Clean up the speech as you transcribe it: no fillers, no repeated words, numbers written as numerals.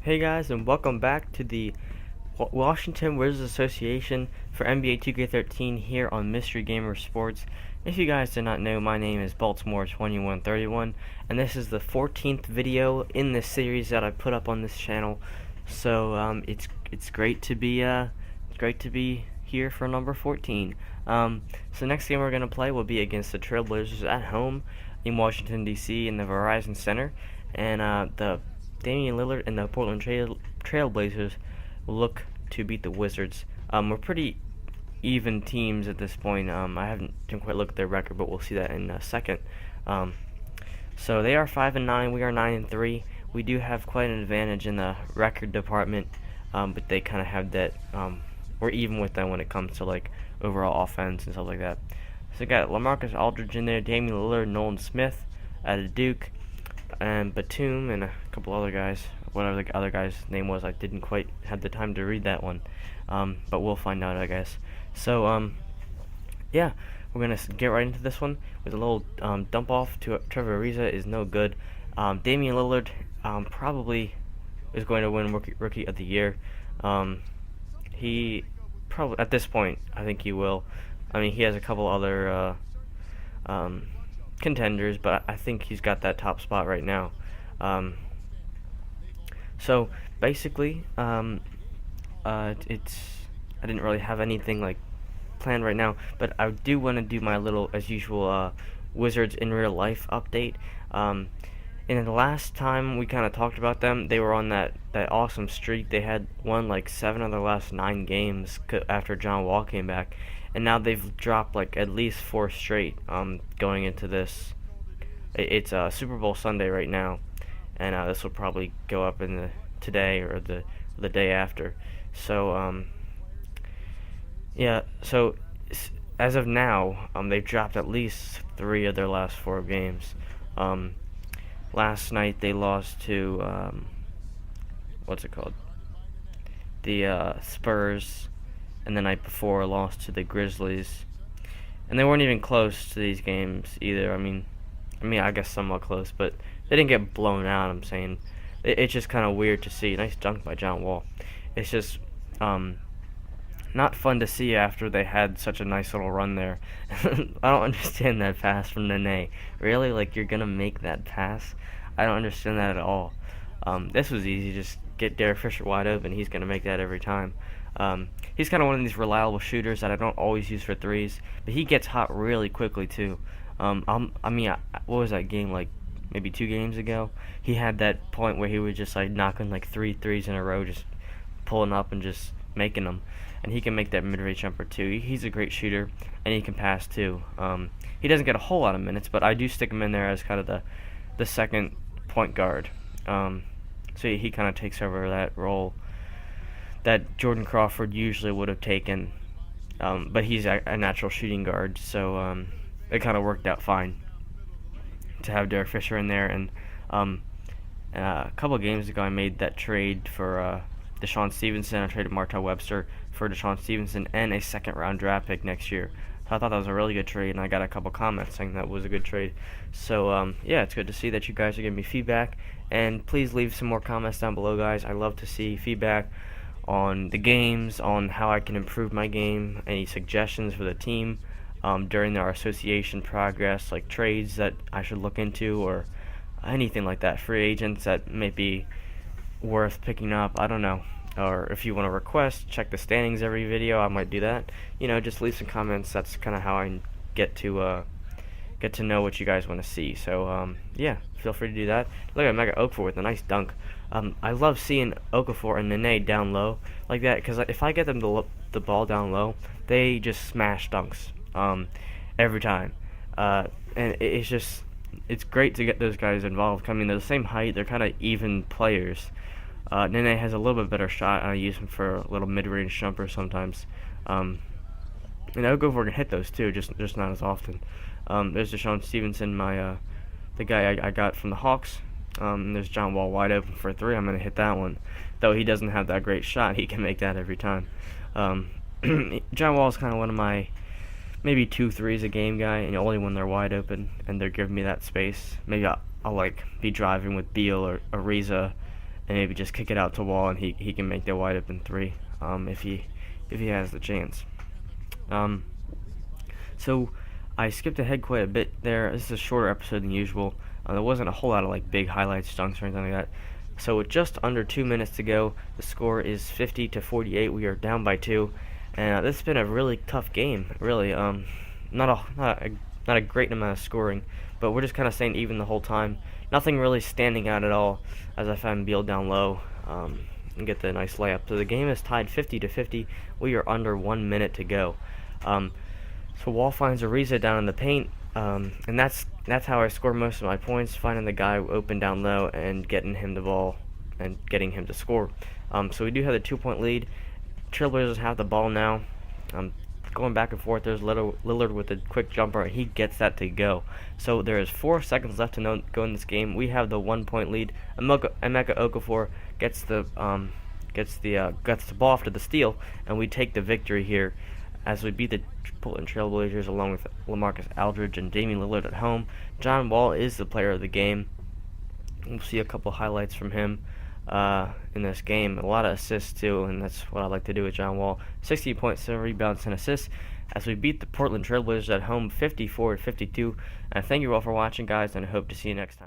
Hey guys, and welcome back to the Washington Wizards Association for NBA 2K13 here on Mystery Gamer Sports. If you guys do not know, my name is Baltimore2131, and this is the 14th video in this series that I put up on this channel. So it's great to be here for number 14. So next game we're gonna play will be against the Trailblazers at home in Washington D.C. in the Verizon Center, and the Damien Lillard and the Portland Trailblazers look to beat the Wizards. We're pretty even didn't quite look at their record, but we'll see that in a second. So they are 5-9, we are 9-3. We do have quite an advantage in the record department, but they kind of have that. We're even with them when it comes to like overall offense and stuff like that. So we got LaMarcus Aldridge in there, Damien Lillard, Nolan Smith out of Duke, and Batum and a couple other guys. Whatever the other guy's name was, I didn't quite have the time to read that one, but we'll find out, I guess. So yeah, we're gonna get right into this one with a little dump off to Trevor Ariza is no good. Damian Lillard probably is going to win rookie of the year. He probably at this point, I think he will. I mean, he has a couple other contenders, but I think he's got that top spot right now. So basically, I didn't really have anything like planned right now, but I do want to do my little, as usual, Wizards in real life update. And the last time we kind of talked about them, they were on that awesome streak. They had won like 7 of their last 9 games after John Wall came back, and now they've dropped like at least 4 straight. Going into this, it's Super Bowl Sunday right now, and this will probably go up in today or the day after. So yeah. So as of now, they've dropped at least 3 of their last 4 games. Last night they lost to the Spurs, and the night before lost to the Grizzlies, and they weren't even close to these games either. I mean, I guess somewhat close, but they didn't get blown out. I'm saying it's just kind of weird to see. Nice dunk by John Wall. It's just not fun to see after they had such a nice little run there. I don't understand that pass from Nene. Really, like, you're gonna make that pass? I don't understand that at all. This was easy. Just get Derek Fisher wide open. He's gonna make that every time. He's kind of one of these reliable shooters that I don't always use for threes, but he gets hot really quickly too. What was that game, like maybe 2 games ago? He had that point where he was just like knocking like 3 threes in a row, just pulling up and just making them. And he can make that mid-range jumper too. He's a great shooter, and he can pass too. He doesn't get a whole lot of minutes, but I do stick him in there as kind of the second point guard. So he kind of takes over that role that Jordan Crawford usually would have taken, but he's a natural shooting guard, so it kind of worked out fine to have Derek Fisher in there. And a couple of games ago, I made that trade for Deshaun Stevenson. I traded Martell Webster for Deshaun Stevenson and a second-round draft pick next year. So I thought that was a really good trade, and I got a couple comments saying that was a good trade. So yeah, it's good to see that you guys are giving me feedback, and please leave some more comments down below, guys. I love to see feedback on the games, on how I can improve my game, any suggestions for the team during our association progress, like trades that I should look into or anything like that, free agents that may be worth picking up, I don't know. Or if you want to request, check the standings every video, I might do that. Just leave some comments. That's kind of how I get to know what you guys want to see. So yeah, feel free to do that. Look at Mega Okafor with a nice dunk. I love seeing Okafor and Nene down low like that, because if I get them the ball down low, they just smash dunks every time. And it's great to get those guys involved. I mean, they're the same height, they're kind of even players. Nene has a little bit better shot, and I use him for a little mid-range jumper sometimes. And Okafor can hit those too, just not as often. There's Deshaun Stevenson, the guy I got from the Hawks. There's John Wall wide open for a 3. I'm going to hit that one. Though he doesn't have that great shot, he can make that every time. John Wall is kind of one of my maybe 2 threes a game guy, and only when they're wide open and they're giving me that space. Maybe I'll like be driving with Beal or Ariza, and maybe just kick it out to Wall, and he can make the wide open three if he has the chance. So I skipped ahead quite a bit there. This is a shorter episode than usual. There wasn't a whole lot of like big highlights, dunks, or anything like that. So with just under 2 minutes to go, the score is 50-48. We are down by 2, and this has been a really tough game. Really, not a great amount of scoring, but we're just kind of staying even the whole time. Nothing really standing out at all, as I found Beal down low and get the nice layup. So the game is tied 50-50. We are under 1 minute to go. So Wall finds Ariza down in the paint, and that's how I score most of my points, finding the guy open down low and getting him the ball and getting him to score. So we do have the 2-point lead. Trailblazers have the ball now. Going back and forth, there's Lillard with a quick jumper, and he gets that to go. So there is 4 seconds left to go in this game. We have the 1-point lead. Emeka Okafor gets the ball after the steal, and we take the victory here as we beat the Portland Trailblazers along with LaMarcus Aldridge and Damien Lillard at home. John Wall is the player of the game. We'll see a couple highlights from him in this game. A lot of assists too, and that's what I like to do with John Wall. 16 points, 7 rebounds, and assists as we beat the Portland Trailblazers at home 54-52. And thank you all for watching, guys, and I hope to see you next time.